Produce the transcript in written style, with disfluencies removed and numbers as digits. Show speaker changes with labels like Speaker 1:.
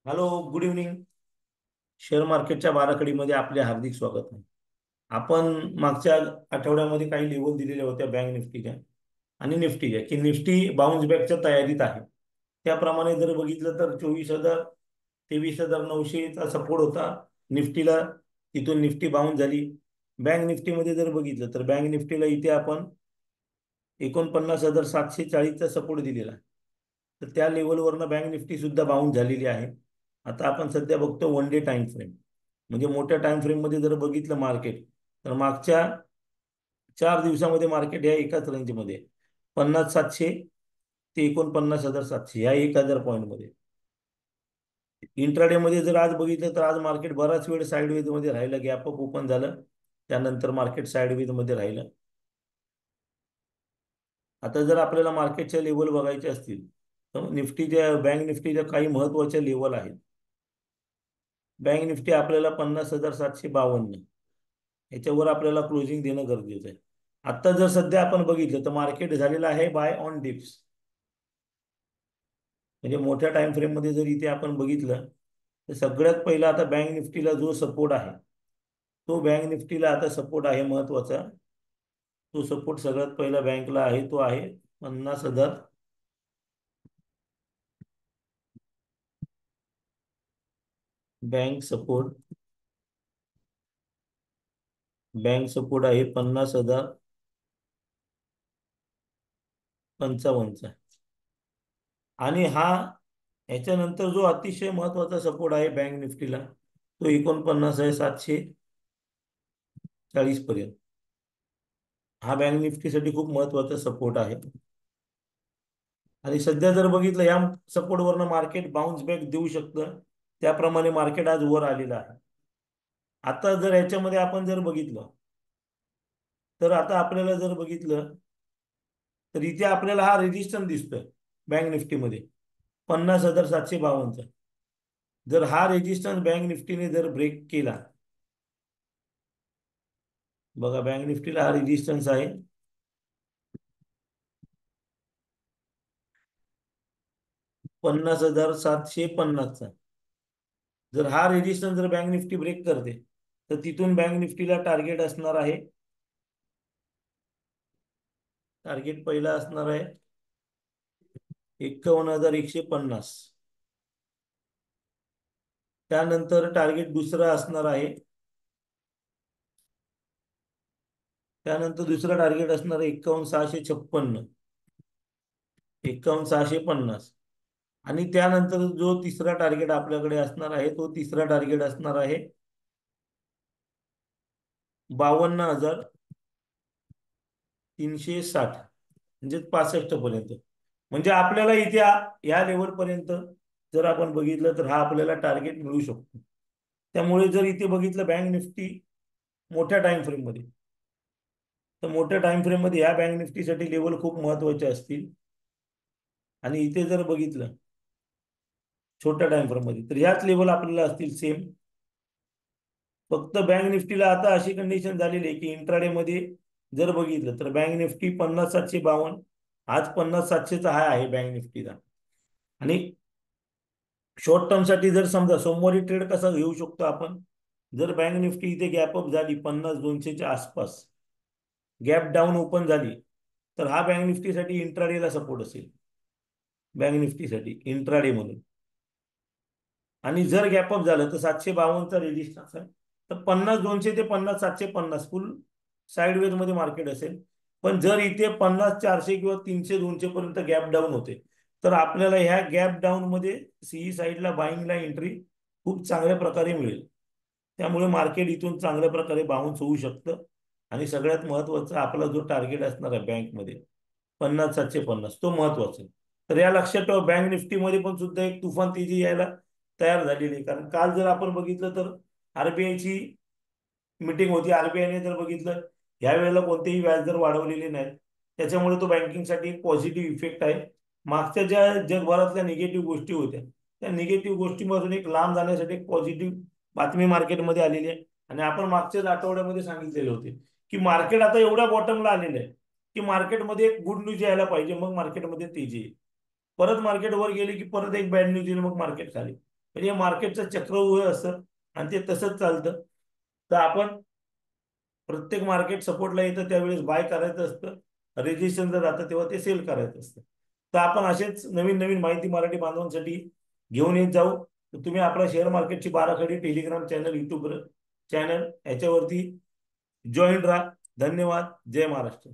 Speaker 1: Hello, good evening. Share मार्केटच्या बाराखडीमध्ये आपले हार्दिक स्वागत आहे. आपण मागच्या आठवड्यामध्ये काही लेवल दिलेल्या होत्या बँक निफ्टीच्या आणि निफ्टीच्या, की निफ्टी बाउन्स बॅकच्या तयारीत आहे. त्याप्रमाणे जर बघितलं तर 24,000 23,900चा सपोर्ट होता निफ्टीला. तिथून निफ्टी बाउन्स झाली. बँक निफ्टीमध्ये जर बघितलं तर बँक निफ्टीला इथे आपण 49,740चा सपोर्ट दिलेला आहे. तर त्या लेवलवरनं बँक निफ्टी सुद्धा बाउन्स झालेली आहे. आता आपण सध्या बघतो वन डे टाइम फ्रेम. म्हणजे मोठ्या टाइम फ्रेम मध्ये जर बघितलं मार्केट, तर मागच्या 4 दिवसामध्ये मार्केट या एकाच रेंजमध्ये 50,700 ते 49,700 या 1,000 पॉईंट मध्ये. इंट्राडे मध्ये जर आज बघितलं तर आज मार्केट बराच वेळ साईडवेज मध्ये राहिलं, गॅप अप ओपन झालं, त्यानंतर मार्केट साईडवेज मध्ये राहिलं. आता जर आपल्याला मार्केटच्या लेवल बघायचे असतील तर निफ्टीच्या बँक निफ्टीच्या काही महत्वाच्या लेवल आहेत. बँक निफ्टी आपल्याला 50,752 याच्यावर आपल्याला क्लोजिंग देणं गरजेचं आहे. आता जर सध्या आपण बघितलं तर मार्केट झालेलं आहे बाय ऑन डिप्स. म्हणजे मोठ्या टाइम फ्रेम मध्ये जर इथे आपण बघितलं तर सगळ्यात पहिला आता बँक निफ्टीला जो सपोर्ट आहे, तो बँक निफ्टीला आता सपोर्ट आहे महत्वाचा. तो सपोर्ट सगळ्यात पहिला बँकला आहे, तो आहे 50,000. बँक सपोर्ट आहे 50,055. आणि याच्यानंतर जो अतिशय महत्वाचा सपोर्ट आहे बँक निफ्टीला, तो 49,740 पर्यंत. हा बँक निफ्टीसाठी खूप महत्वाचा सपोर्ट आहे. आणि सध्या जर बघितलं या सपोर्ट वरनं मार्केट बाउन्स बॅक देऊ शकतं. त्याप्रमाणे मार्केट आज वर आलेलं आहे. आता जर याच्यामध्ये आपण जर बघितलं तर आता आपल्याला जर बघितलं तर इथे आपल्याला हा रेजिस्टन्स दिसतोय बँक निफ्टीमध्ये 50,752चा. जर हा रेजिस्टन्स बँक निफ्टीने जर ब्रेक केला, बघा बँक निफ्टीला हा रेजिस्टन्स आहे 50,750चा. जर हा रेजिस्टन्स जर बँक निफ्टी ब्रेक करते तर तिथून बँक निफ्टीला टार्गेट असणार आहे, टार्गेट पहिला असणार आहे 51,150. त्यानंतर टार्गेट दुसरा असणार आहे, त्यानंतर दुसरा टार्गेट असणार आहे 51,656, 51,650. आणि त्यानंतर जो तिसरा टार्गेट आपल्याकडे असणार आहे, तो तिसरा टार्गेट असणार आहे 52,360, म्हणजे 65 पर्यंत. म्हणजे आपल्याला इथे या लेवल पर्यंत जर आपण बघितलं तर हा आपल्याला टार्गेट मिळू शकतो. त्यामुळे जर इथे बघितलं बँक निफ्टी मोठ्या टाइम फ्रेम मध्ये, तर मोठ्या टाइम फ्रेम मध्ये या बँक निफ्टीसाठी लेवल खूप महत्वाचे असतील. आणि इथे जर बघितलं छोट्या टाइम फ्रेम मध्ये तर ह्याच लेवल आपल्याला असतील सेम. फक्त बँक निफ्टीला आता अशी कंडिशन झालेली आहे की इंट्राडे मध्ये जर बघितलं तर बँक निफ्टी 50,752, आज 50,700चा हाय आहे बँक निफ्टीचा. आणि शॉर्ट टर्म साठी जर समजा सोमवारी ट्रेड कसा घेऊ शकतो आपण, जर बँक निफ्टी इथे गॅप अप झाली 50,200च्या आसपास, गॅप डाऊन ओपन झाली, तर हा बँक निफ्टीसाठी इंट्राडेला सपोर्ट असेल. बँक निफ्टीसाठी इंट्राडे म्हणून. आणि जर गॅपअप झालं तर 752चा रेजिस्टन्स आहे. तर 50,200 ते 50,750 फुल साईडवेज मध्ये मार्केट असेल. पण जर इथे 50,400 किंवा 300-200 पर्यंत गॅप डाऊन होते, तर आपल्याला ह्या गॅप डाऊन मध्ये सीई साईडला बाईंगला एंट्री खूप चांगल्या प्रकारे मिळेल. त्यामुळे मार्केट इथून चांगल्या प्रकारे बाउन्स होऊ शकतं. आणि सगळ्यात महत्वाचा आपला जो टार्गेट असणार आहे बँकमध्ये 50,750, तो महत्वाचा आहे. तर या लक्षात ठेवा, बँक निफ्टीमध्ये पण सुद्धा एक तुफान तेजी यायला तयार झालेली आहे. कारण काल जर आपण बघितलं तर आरबीआयची मीटिंग होती. आरबीआयने जर बघितलं ह्या वेळेला कोणतेही व्याजदर वाढवलेले नाहीत, त्याच्यामुळे तो बँकिंगसाठी एक पॉझिटिव्ह इफेक्ट आहे. मागच्या ज्या जगभरातल्या निगेटिव्ह गोष्टी होत्या, त्या निगेटिव्ह गोष्टीमधून एक लांब जाण्यासाठी एक पॉझिटिव्ह बातमी मार्केटमध्ये आलेली आहे. आणि आपण मागच्याच आठवड्यामध्ये सांगितलेले होते की मार्केट आता एवढ्या बॉटमला आलेलं आहे की मार्केटमध्ये एक गुड न्यूज यायला पाहिजे, मग मार्केटमध्ये तेजी येईल. परत मार्केट वर गेले की परत एक बॅड न्यूज येईल, मग मार्केट खाली. म्हणजे मार्केटचं चक्रव्यूह असतं आणि ते तसंच चालतं. तर आपण प्रत्येक मार्केट सपोर्टला येतं त्यावेळेस बाय करायचं असतं, रेजिस्ट्रेशन जर राहतं तेव्हा ते सेल करायचं असतं. तर आपण असेच नवीन नवीन माहिती मराठी बांधवांसाठी घेऊन येत जाऊ. तर तुम्ही आपला शेअर मार्केटची बाराखडी टेलिग्राम चॅनल, युट्यूब चॅनल याच्यावरती जॉईन राहा. धन्यवाद. जय महाराष्ट्र.